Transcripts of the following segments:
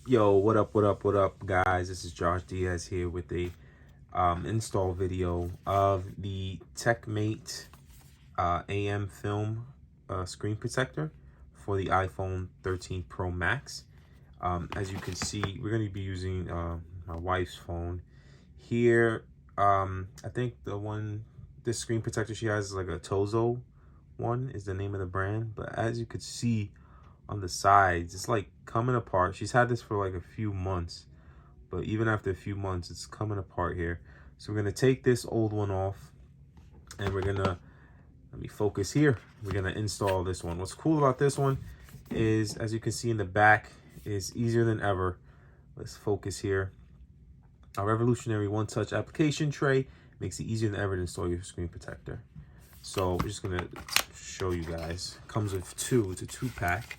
Yo, what up, guys? This is Josh Diaz here with a install video of the TechMate amFilm screen protector for the iPhone 13 Pro Max. As you can see, we're going to be using my wife's phone here. I think this screen protector she has is like a Tozo one is the name of the brand, but as you could see on the sides, it's like coming apart. She's had this for like a few months, but even after a few months, it's coming apart here. So we're gonna take this old one off and we're gonna, let me focus here. We're gonna install this one. What's cool about this one is, as you can see in the back, is easier than ever. Let's focus here. A revolutionary OneTouch application tray makes it easier than ever to install your screen protector. So we're just gonna show you guys. It comes with two. It's a 2-pack.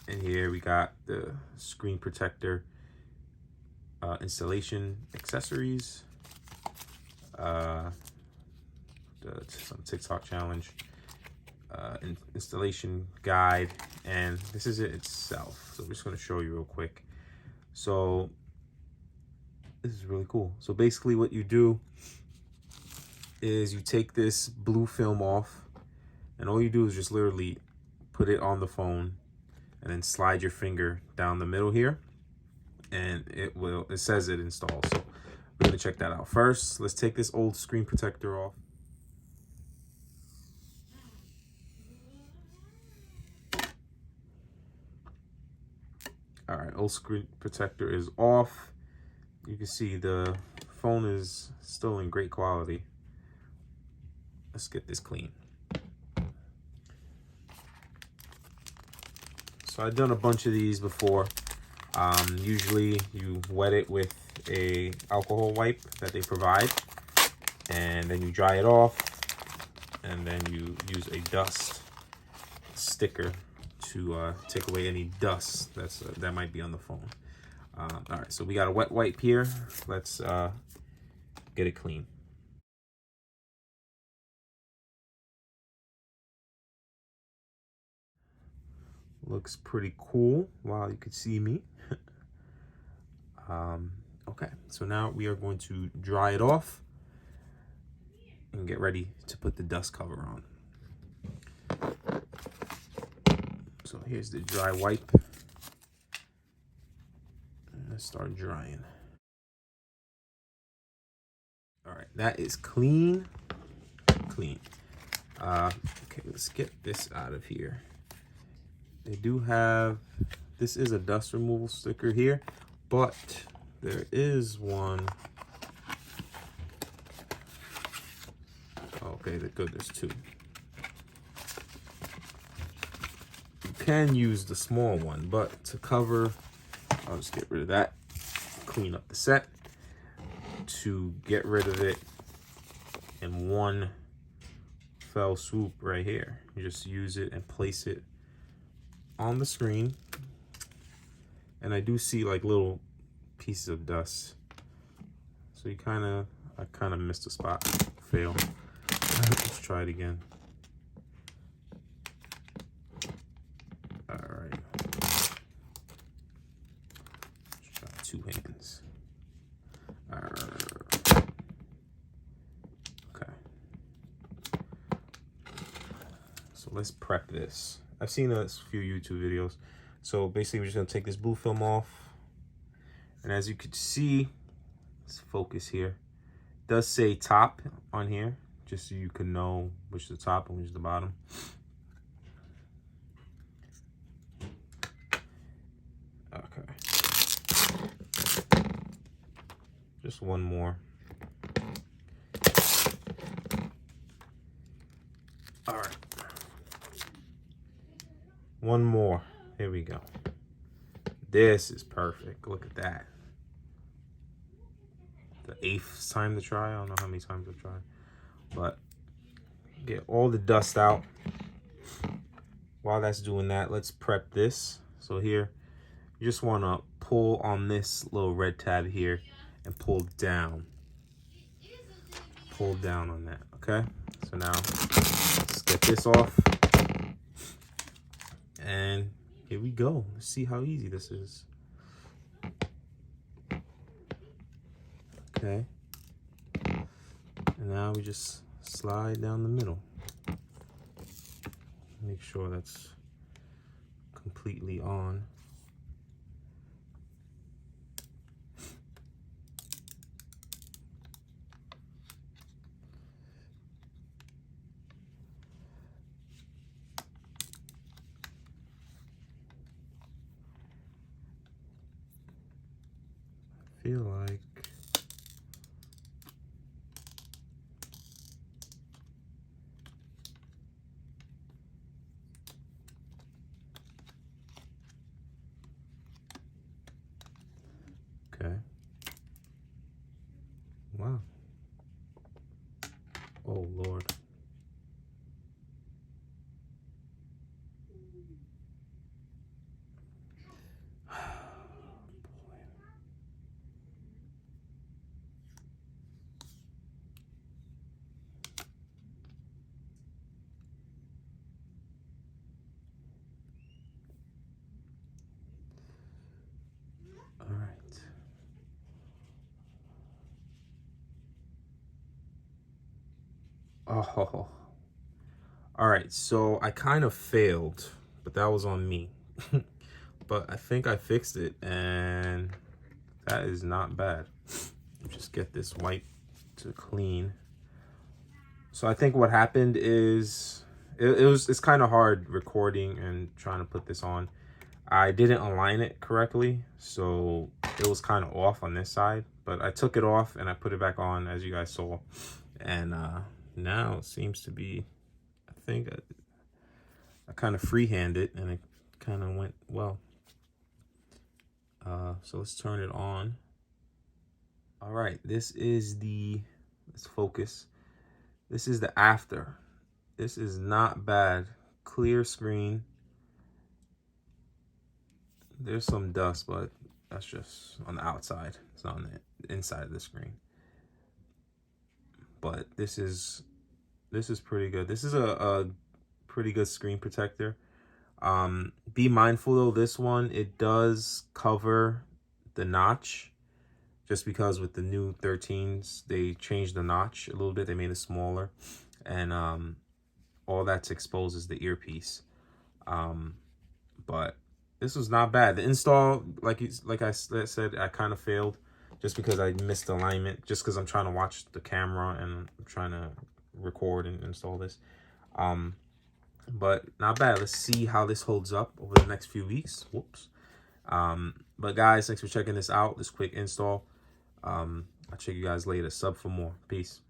And here we got the screen protector installation accessories, some TikTok challenge, installation guide, and this is it itself. So I'm just gonna show you real quick. So this is really cool. So basically what you do is you take this blue film off, and all you do is just literally put it on the phone and then slide your finger down the middle here, and it says it installs. So we're gonna check that out. First, let's take this old screen protector off. All right, old screen protector is off. You can see the phone is still in great quality. Let's get this clean. So I've done a bunch of these before. Usually you wet it with a alcohol wipe that they provide, and then you dry it off, and then you use a dust sticker to take away any dust that might be on the phone. All right, so we got a wet wipe here. Let's get it clean. Looks pretty cool. Wow, you could see me. Okay, so now we are going to dry it off and get ready to put the dust cover on. So here's the dry wipe. Let's start drying. All right, that is clean. Okay, let's get this out of here. They do have, this is a dust removal sticker here, but there is one. Okay, good, there's two. You can use the small one, but to cover, I'll just get rid of that, clean up the set. To get rid of it in one fell swoop right here. You just use it and place it on the screen, and I do see like little pieces of dust, so I kind of missed a spot. Fail. Let's try it again. All right, let's try 2 hands. Okay, so let's prep this. I've seen a few YouTube videos. So basically we're just gonna take this blue film off. And as you can see, let's focus here. It does say top on here, just so you can know which is the top and which is the bottom. Okay. Just one more. All right. One more. Here we go. This is perfect. Look at that. The 8th time to try. I don't know how many times I've tried. But get all the dust out. While that's doing that, let's prep this. So here, you just want to pull on this little red tab here and pull down. Pull down on that, okay? So now, let's get this off. And here we go. Let's see how easy this is. Okay. And now we just slide down the middle. Make sure that's completely on. I feel like okay. Wow. Oh Lord. All right. Oh. All right, so I kind of failed, but that was on me. But I think I fixed it, and that is not bad. Just get this wipe to clean. So I think what happened is it's kind of hard recording and trying to put this on. I didn't align it correctly, so it was kind of off on this side, but I took it off and I put it back on, as you guys saw, and now it seems to be, I think I kind of freehand it and it kind of went well. So let's turn it on. All right, this is the, let's focus. This is the after. This is not bad. Clear screen. There's some dust, but that's just on the outside. It's not on the inside of the screen. But this is pretty good. This is a pretty good screen protector. Be mindful though, this one, it does cover the notch, just because with the new 13s they changed the notch a little bit. They made it smaller, and all that's exposed is the earpiece. But this was not bad. The install, like I said, I kind of failed just because I missed alignment, just because I'm trying to watch the camera and I'm trying to record and install this. But not bad. Let's see how this holds up over the next few weeks. Whoops. But guys, thanks for checking this out, this quick install. I'll check you guys later. Sub for more. Peace.